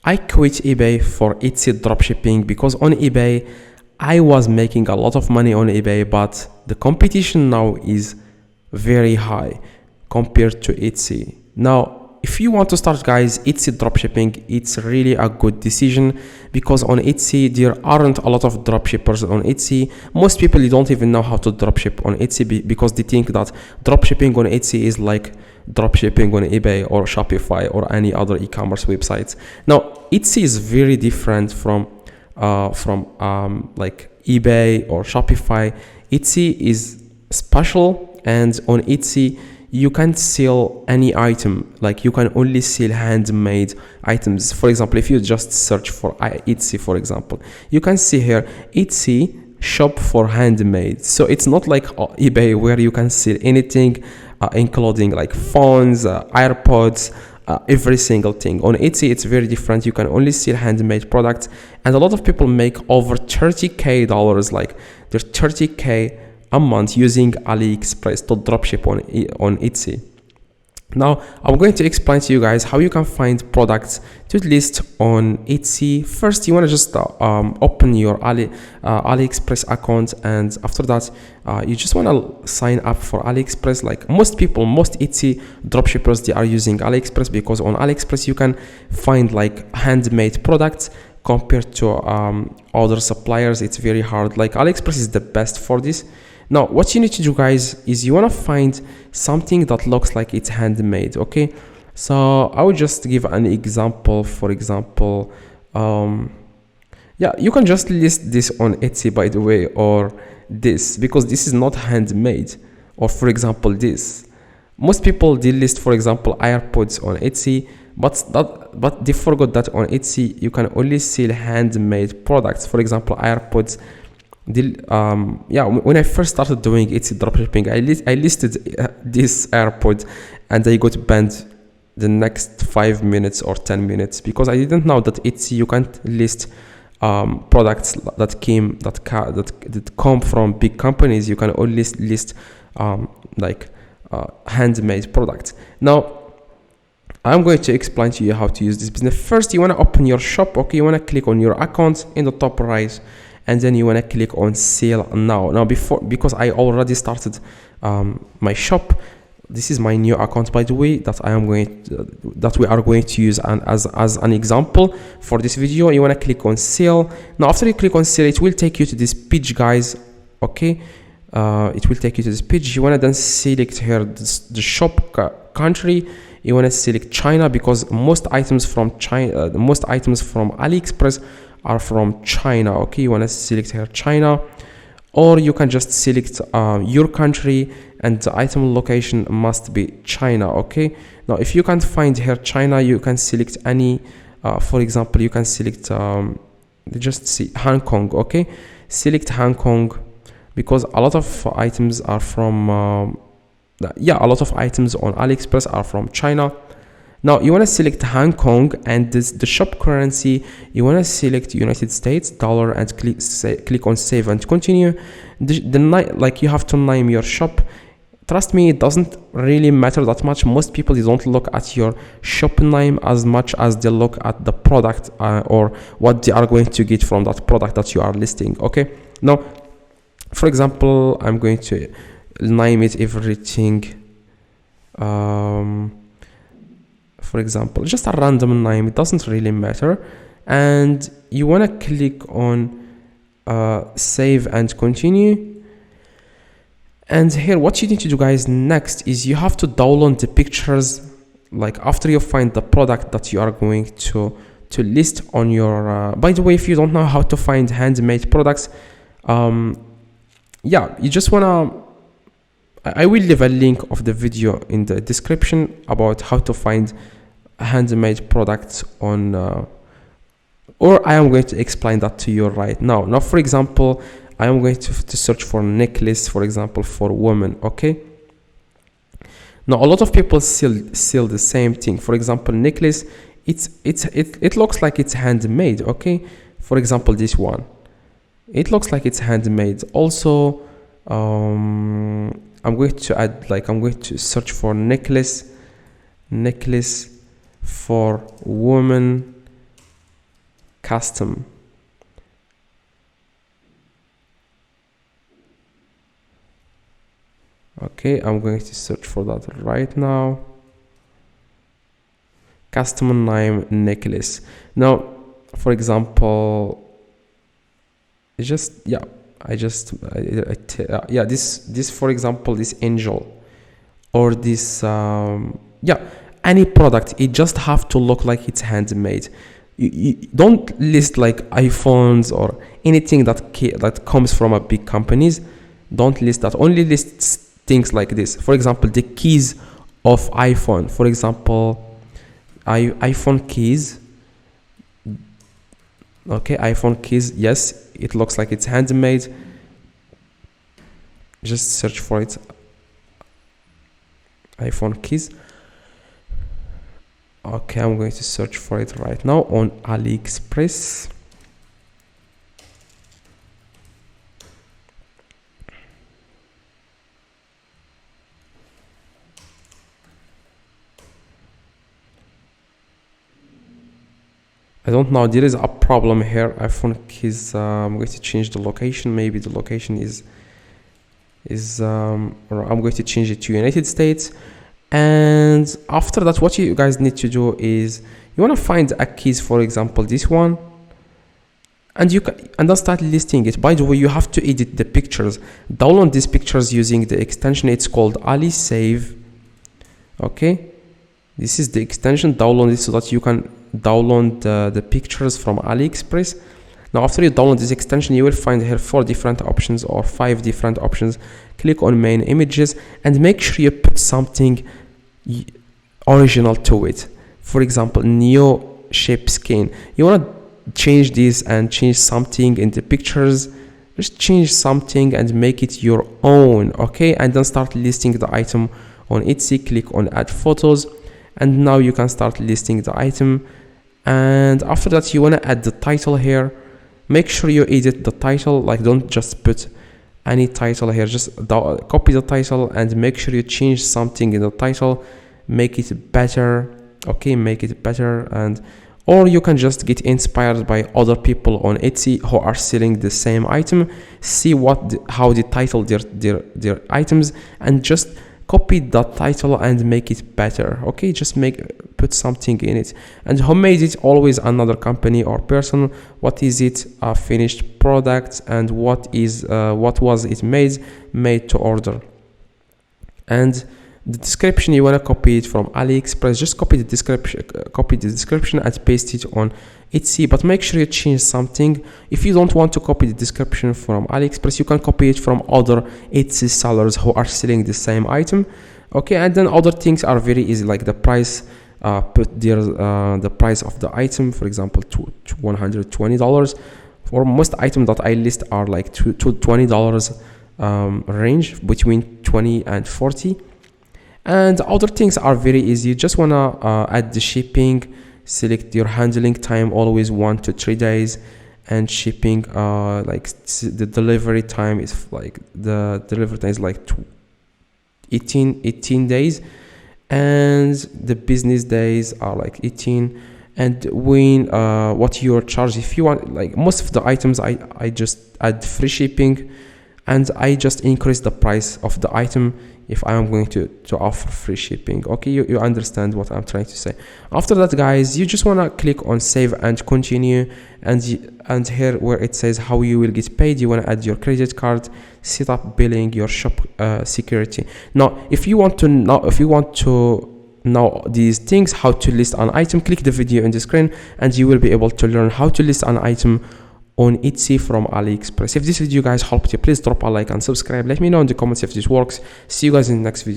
I quit eBay for Etsy dropshipping because on eBay I was making a lot of money on eBay, but the competition now is very high compared to Etsy. Now, if you want to start, guys, Etsy dropshipping, it's really a good decision because on Etsy there aren't a lot of dropshippers on Etsy. Most people, you don't even know how to dropship on Etsy because they think that dropshipping on Etsy is like dropshipping on eBay or Shopify or any other e-commerce websites. Now, Etsy is very different from like eBay or Shopify. Etsy is special, and on Etsy you can't sell any item. Like, you can only sell handmade items. For example, if you just search for Etsy, for example, you can see here Etsy shop for handmade. So it's not like eBay where you can sell anything, including like phones, AirPods, every single thing. On Etsy it's very different. You can only sell handmade products, and a lot of people make over $30,000, like they're 30K a month using AliExpress to dropship on Etsy. Now I'm going to explain to you guys how you can find products to list on Etsy. First, you want to just open your AliExpress account, and after that you just want to sign up for AliExpress. Like most people, most Etsy dropshippers, they are using AliExpress because on AliExpress you can find like handmade products. Compared to other suppliers, it's very hard. Like AliExpress is the best for this. Now, what you need to do, guys, is you want to find something that looks like it's handmade. Okay, so I will just give an example. For example, yeah, you can just list this on Etsy, by the way, or this, because this is not handmade. Or for example, this. Most people, they list, for example, AirPods on Etsy, but they forgot that on Etsy you can only sell handmade products. For example, AirPods. Yeah, when I first started doing Etsy dropshipping, I listed this AirPod, and I got banned the next 5 minutes or 10 minutes because I didn't know that Etsy you can't list products that come from big companies. You can only list handmade products. Now I'm going to explain to you how to use this business. First, you want to open your shop. Okay, you want to click on your account in the top right, and then you want to click on sell now. Now, because I already started my shop, this is my new account, by the way, that we are going to use as an example for this video. You want to click on sell. Now, after you click on sell, it will take you to this page, guys. Okay, it will take you to this page. You want to then select here the shop country. You want to select China because most items from China, most items from AliExpress are from China. Okay, you want to select here China, or you can just select your country, and the item location must be China. Okay, now if you can't find here China, you can select any. For example, you can select just see Hong Kong. Okay, select Hong Kong because a lot of items are from a lot of items on AliExpress are from China. Now you want to select Hong Kong, and the shop currency, you want to select United States dollar and click on save and continue. Like you have to name your shop. Trust me, it doesn't really matter that much. Most people, they don't look at your shop name as much as they look at the product or what they are going to get from that product that you are listing. Okay, now for example, I'm going to name it everything. For example, just a random name, it doesn't really matter, and you want to click on save and continue. And here what you need to do, guys, next is you have to download the pictures. Like after you find the product that you are going to list on your by the way, if you don't know how to find handmade products, yeah, you just wanna, I will leave a link of the video in the description about how to find handmade products on or I am going to explain that to you right now. Now, for example, I am going to search for necklace, for example, for women. Okay, now a lot of people sell the same thing. For example, necklace, it looks like it's handmade. Okay, for example, this one, it looks like it's handmade. Also, I'm going to add, like, I'm going to search for necklace for woman custom. Okay, I'm going to search for that right now. Custom name necklace. Now, for example, this for example, this angel, or this any product, it just have to look like it's handmade. You don't list like iPhones or anything that comes from a big companies. Don't list that. Only list things like this. For example, the keys of iPhone. For example, iPhone keys. Okay, iPhone keys. Yes, it looks like it's handmade. Just search for it. iPhone keys. Okay, I'm going to search for it right now on AliExpress. I don't know, there is a problem here. iPhone keys. I'm going to change the location. Maybe the location is I'm going to change it to United States. And after that, what you guys need to do is you want to find a keys, for example this one, and then start listing it. By the way, you have to edit the pictures. Download these pictures using the extension. It's called Ali Save. Okay, this is the extension. Download it so that you can download the pictures from AliExpress. Now, after you download this extension, you will find here 4 different options or 5 different options. Click on main images and make sure you put something original to it. For example, new shape skin. You want to change this and change something in the pictures. Just change something and make it your own. Okay, and then start listing the item on Etsy. Click on add photos, and now you can start listing the item. And after that, you want to add the title here. Make sure you edit the title, like don't just put any title here, just copy the title and make sure you change something in the title, make it better. Okay, make it better. And or you can just get inspired by other people on Etsy who are selling the same item, see how they title their items, and just copy that title and make it better. Okay, just put something in it. And who made it? Always another company or person. What is it? A finished product. And what was it made to order. And the description, you want to copy it from AliExpress. Just copy the description and paste it on Etsy, but make sure you change something. If you don't want to copy the description from AliExpress, you can copy it from other Etsy sellers who are selling the same item. Okay, and then other things are very easy, like the price. Put there the price of the item, for example, to $120. For most items that I list are like to $20 range, between 20 and 40. And other things are very easy. You just wanna add the shipping, select your handling time, always 1 to 3 days, and shipping like the delivery time is like 18 days, and the business days are like 18. And when what you're charged, if you want, like most of the items I just add free shipping, and I just increase the price of the item if I am going to offer free shipping. Okay, you understand what I'm trying to say. After that, guys, you just want to click on save and continue, and here where it says how you will get paid, you want to add your credit card, set up billing, your shop security. Now if you want to know these things, how to list an item, click the video in the screen and you will be able to learn how to list an item on Etsy from AliExpress. If this video guys helped you, please drop a like and subscribe. Let me know in the comments if this works. See you guys in the next video.